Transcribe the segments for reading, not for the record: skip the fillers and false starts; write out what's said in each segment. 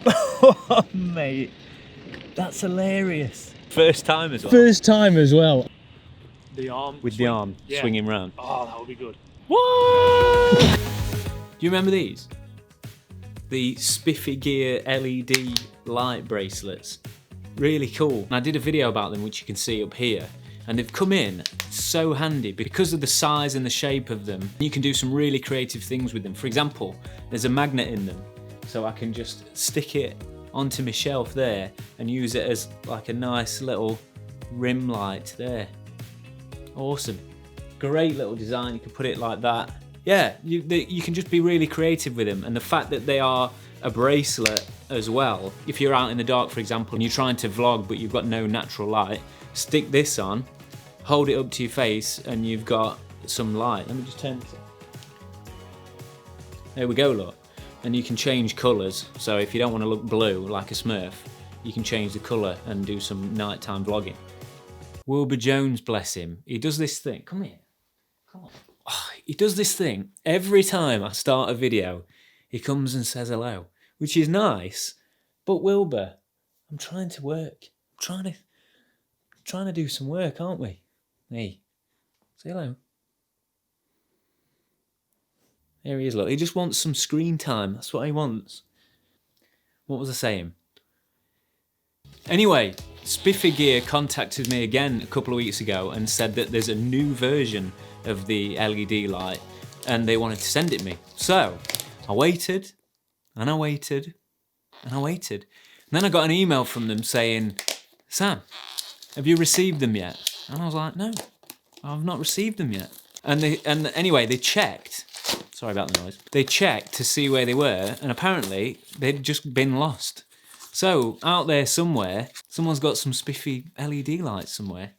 Oh, mate, that's hilarious. First time as well. First time as well. The arm. With the arm swinging round. Oh, that would be good. What? Do you remember these? The Spiffy Gear LED light bracelets. Really cool. And I did a video about them, which you can see up here. And they've come in so handy because of the size and the shape of them. You can do some really creative things with them. For example, there's a magnet in them. So I can just stick it onto my shelf there and use it as like a nice little rim light there. Awesome. Great little design. You can put it like that. Yeah, you can just be really creative with them. And the fact that they are a bracelet as well. If you're out in the dark, for example, and you're trying to vlog but you've got no natural light, stick this on, hold it up to your face, and you've got some light. Let me just turn this on. There we go, look. And you can change colours. So if you don't want to look blue like a Smurf, you can change the colour and do some nighttime vlogging. Wilbur Jones, bless him, he does this thing. Come here. Come on. Oh, he does this thing every time I start a video. He comes and says hello, which is nice. But Wilbur, I'm trying to work. I'm trying to do some work, aren't we? Hey, say hello. There he is, look. He just wants some screen time. That's what he wants. What was I saying? Anyway, Spiffy Gear contacted me again a couple of weeks ago and said that there's a new version of the LED light and they wanted to send it me. So I waited and I waited and I waited. And then I got an email from them saying, Sam, have you received them yet? And I was like, no, I've not received them yet. And anyway, they checked. Sorry about the noise. They checked to see where they were, and apparently they'd just been lost. So out there somewhere, someone's got some spiffy LED lights somewhere.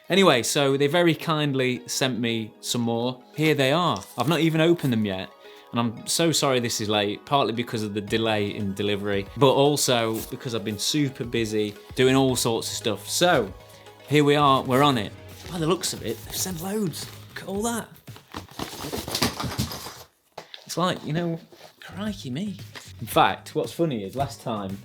Anyway, so they very kindly sent me some more. Here they are. I've not even opened them yet. And I'm so sorry this is late, partly because of the delay in delivery, but also because I've been super busy doing all sorts of stuff. So here we are, we're on it. By the looks of it, they've sent loads. Look at all that. It's like, you know, crikey me. In fact, what's funny is last time,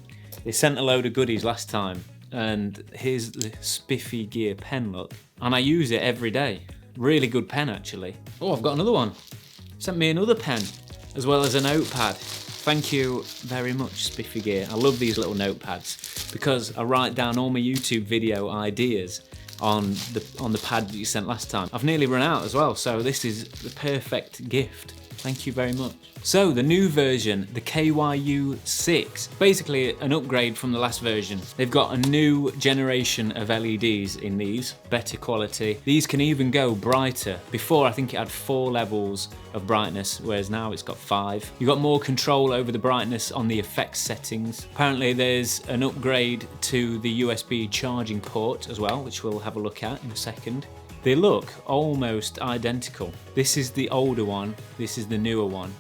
they sent a load of goodies last time, and here's the Spiffy Gear Pen, look. And I use it every day. Really good pen, actually. Oh, I've got another one. Sent me another pen, as well as a notepad. Thank you very much, Spiffy Gear. I love these little notepads, because I write down all my YouTube video ideas on the pad that you sent last time. I've nearly run out as well, so this is the perfect gift. Thank you very much. So the new version, the KYU-6, basically an upgrade from the last version. They've got a new generation of LEDs in these, better quality. These can even go brighter. Before I think it had 4 levels of brightness, whereas now it's got 5. You've got more control over the brightness on the effects settings. Apparently there's an upgrade to the USB charging port as well, which we'll have a look at in a second. They look almost identical. This is the older one, this is the newer one.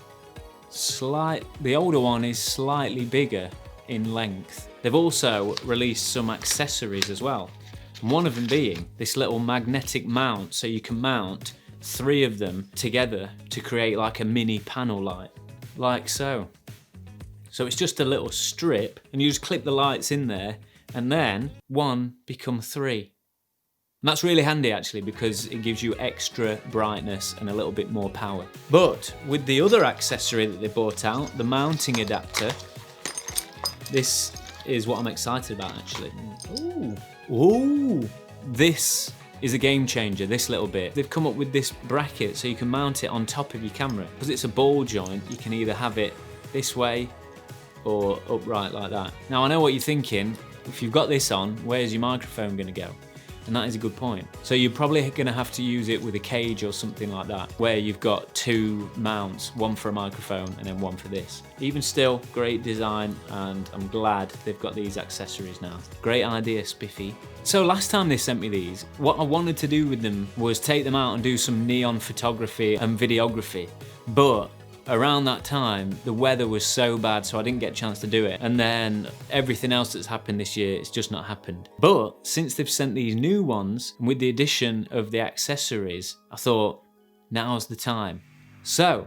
The older one is slightly bigger in length. They've also released some accessories as well. And one of them being this little magnetic mount, so you can mount 3 of them together to create like a mini panel light, like so. So it's just a little strip and you just clip the lights in there and then 1 become 3. And that's really handy actually because it gives you extra brightness and a little bit more power. But with the other accessory that they brought out, the mounting adapter, this is what I'm excited about actually. Ooh. This is a game changer, this little bit. They've come up with this bracket so you can mount it on top of your camera. Because it's a ball joint, you can either have it this way or upright like that. Now I know what you're thinking, if you've got this on, where's your microphone gonna go? And that is a good point. So you're probably gonna have to use it with a cage or something like that, where you've got 2 mounts, 1 for a microphone and then 1 for this. Even still, great design, and I'm glad they've got these accessories now. Great idea, Spiffy. So last time they sent me these, what I wanted to do with them was take them out and do some neon photography and videography. But around that time, the weather was so bad, so I didn't get a chance to do it. And then everything else that's happened this year, it's just not happened. But since they've sent these new ones, and with the addition of the accessories, I thought, now's the time. So,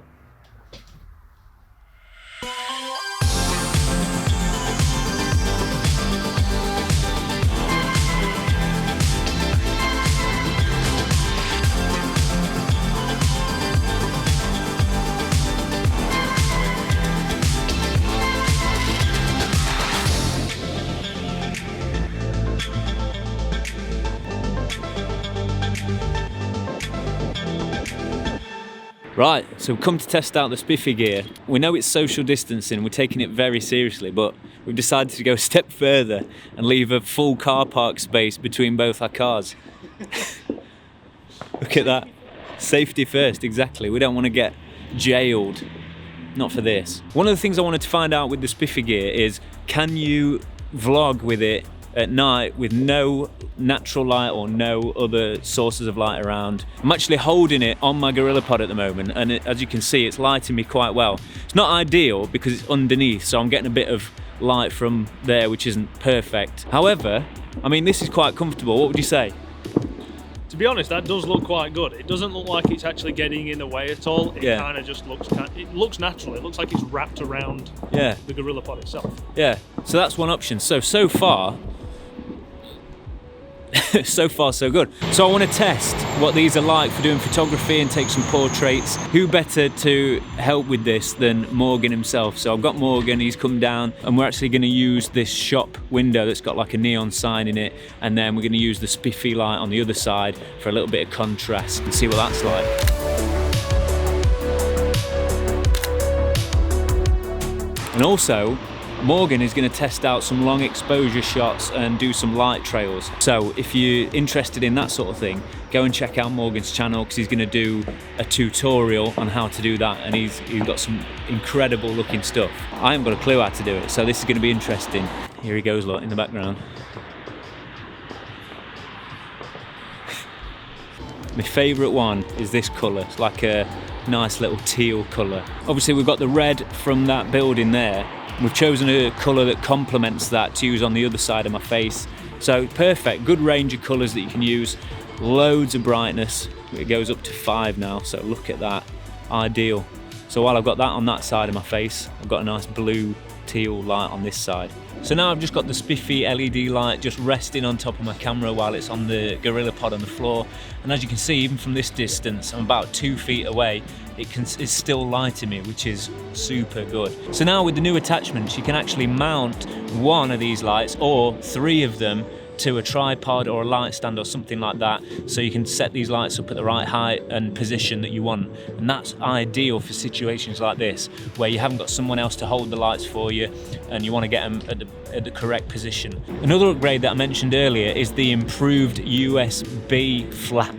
Right, so we've come to test out the Spiffy Gear. We know it's social distancing, we're taking it very seriously, but we've decided to go a step further and leave a full car park space between both our cars. Look at that. Safety first, exactly. We don't want to get jailed. Not for this. One of the things I wanted to find out with the Spiffy Gear is, can you vlog with it at night with no natural light or no other sources of light around? I'm actually holding it on my GorillaPod at the moment, and as you can see, it's lighting me quite well. It's not ideal because it's underneath, so I'm getting a bit of light from there, which isn't perfect. However, I mean, this is quite comfortable. What would you say? To be honest, that does look quite good. It doesn't look like it's actually getting in the way at all. It kind of just looks, it looks natural. It looks like it's wrapped around the GorillaPod itself. Yeah, so that's one option. So far, so far so good. So I want to test what these are like for doing photography and take some portraits. Who better to help with this than Morgan himself? So I've got Morgan, he's come down, and we're actually going to use this shop window that's got like a neon sign in it, and then we're going to use the spiffy light on the other side for a little bit of contrast and see what that's like. And also, Morgan is going to test out some long exposure shots and do some light trails. So if you're interested in that sort of thing, go and check out Morgan's channel, because he's going to do a tutorial on how to do that, and he's got some incredible looking stuff. I haven't got a clue how to do it, so this is going to be interesting. Here he goes, look, in the background. My favourite one is this colour. It's like a nice little teal colour. Obviously we've got the red from that building there. We've chosen a colour that complements that to use on the other side of my face. So perfect, good range of colours that you can use. Loads of brightness. It goes up to 5 now, so look at that. Ideal. So while I've got that on that side of my face, I've got a nice blue teal light on this side. So now I've just got the Spiffy LED light just resting on top of my camera while it's on the GorillaPod on the floor. And as you can see, even from this distance, I'm about 2 feet away, it's still lighting me, which is super good. So now with the new attachments, you can actually mount one of these lights or 3 of them to a tripod or a light stand or something like that, so you can set these lights up at the right height and position that you want. And that's ideal for situations like this, where you haven't got someone else to hold the lights for you and you want to get them at the correct position. Another upgrade that I mentioned earlier is the improved USB flap.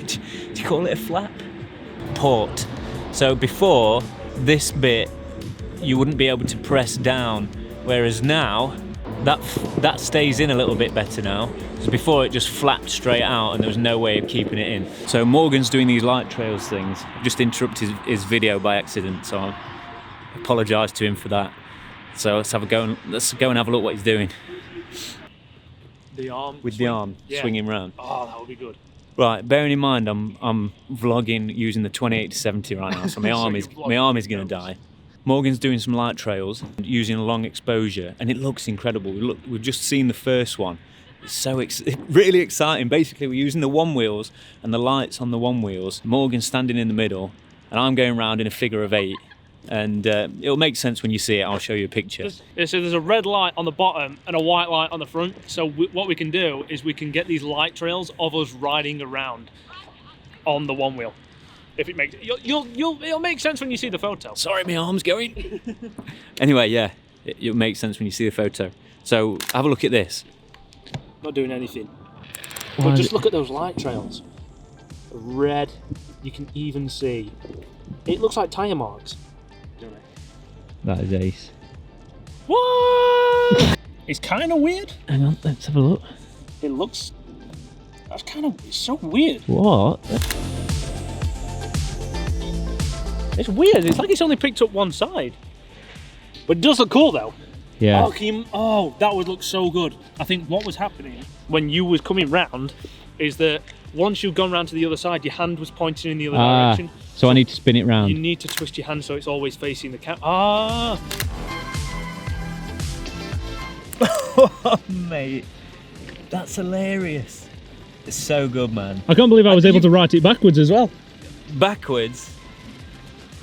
Do you call it a flap? Port. So before, this bit you wouldn't be able to press down, whereas now that stays in a little bit better now. So before it just flapped straight out and there was no way of keeping it in. So Morgan's doing these light trails things. I've just interrupted his video by accident, so I apologise to him for that. So let's go and have a look what he's doing. The arm with the arm swinging round. Oh, that would be good. Right, bearing in mind I'm vlogging using the 28-70 right now, so my arm is going to die. Morgan's doing some light trails using a long exposure, and it looks incredible. We've just seen the first one. It's really exciting. Basically, we're using the one wheels and the lights on the one wheels. Morgan's standing in the middle, and I'm going around in a figure of 8. And it'll make sense when you see it. I'll show you a picture. So there's a red light on the bottom and a white light on the front. So what we can do is we can get these light trails of us riding around on the one wheel. If it makes it'll make sense when you see the photo. Sorry, my arm's going. Anyway, yeah, it'll make sense when you see the photo. So have a look at this. Not doing anything. But just look at those light trails. Red. You can even see. It looks like tire marks. That is ace. What? It's kind of weird. Hang on, let's have a look. It looks. It's so weird. What? It's weird. It's like it's only picked up one side. But it does look cool though. Yeah. Oh, that would look so good. I think what was happening when you was coming round is that once you've gone round to the other side, your hand was pointing in the other direction. So I need to spin it round. You need to twist your hand so it's always facing the camera. Oh, mate, that's hilarious. It's so good, man. I can't believe I was able to write it backwards as well. Backwards,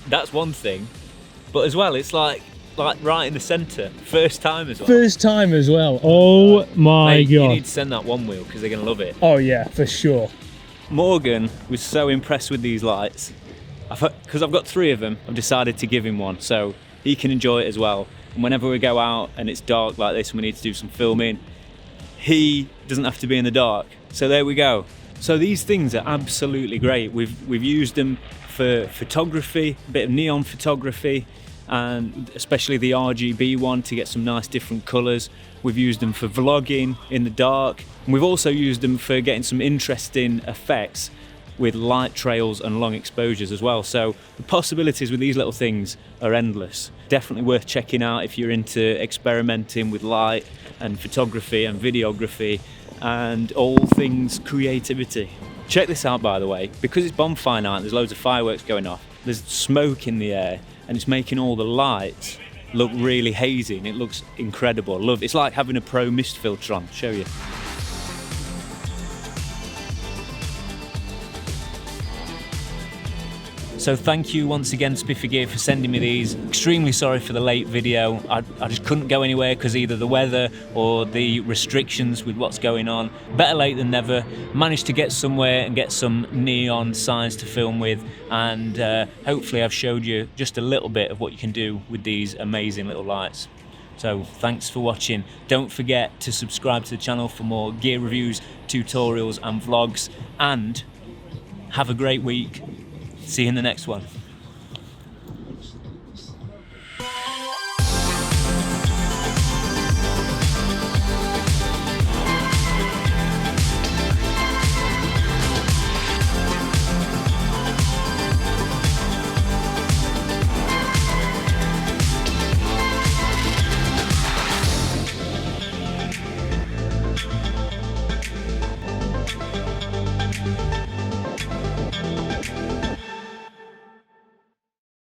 that's one thing, but as well, it's like right in the centre. First time as well. First time as well. Oh my Mate, God. You need to send that one wheel because they're going to love it. Oh yeah, for sure. Morgan was so impressed with these lights because I've got 3 of them, I've decided to give him one so he can enjoy it as well. And whenever we go out and it's dark like this and we need to do some filming, he doesn't have to be in the dark. So there we go. So these things are absolutely great. We've used them for photography, a bit of neon photography, and especially the RGB one to get some nice different colours. We've used them for vlogging in the dark, and we've also used them for getting some interesting effects with light trails and long exposures as well. So the possibilities with these little things are endless. Definitely worth checking out if you're into experimenting with light and photography and videography and all things creativity. Check this out, by the way, because it's bonfire night, there's loads of fireworks going off, there's smoke in the air and it's making all the lights look really hazy and it looks incredible. Love, it's like having a pro mist filter on. Show you. So thank you once again, Spiffy Gear, for sending me these. Extremely sorry for the late video. I just couldn't go anywhere because either the weather or the restrictions with what's going on. Better late than never. Managed to get somewhere and get some neon signs to film with, and hopefully I've showed you just a little bit of what you can do with these amazing little lights. So thanks for watching. Don't forget to subscribe to the channel for more gear reviews, tutorials and vlogs, and have a great week. See you in the next one.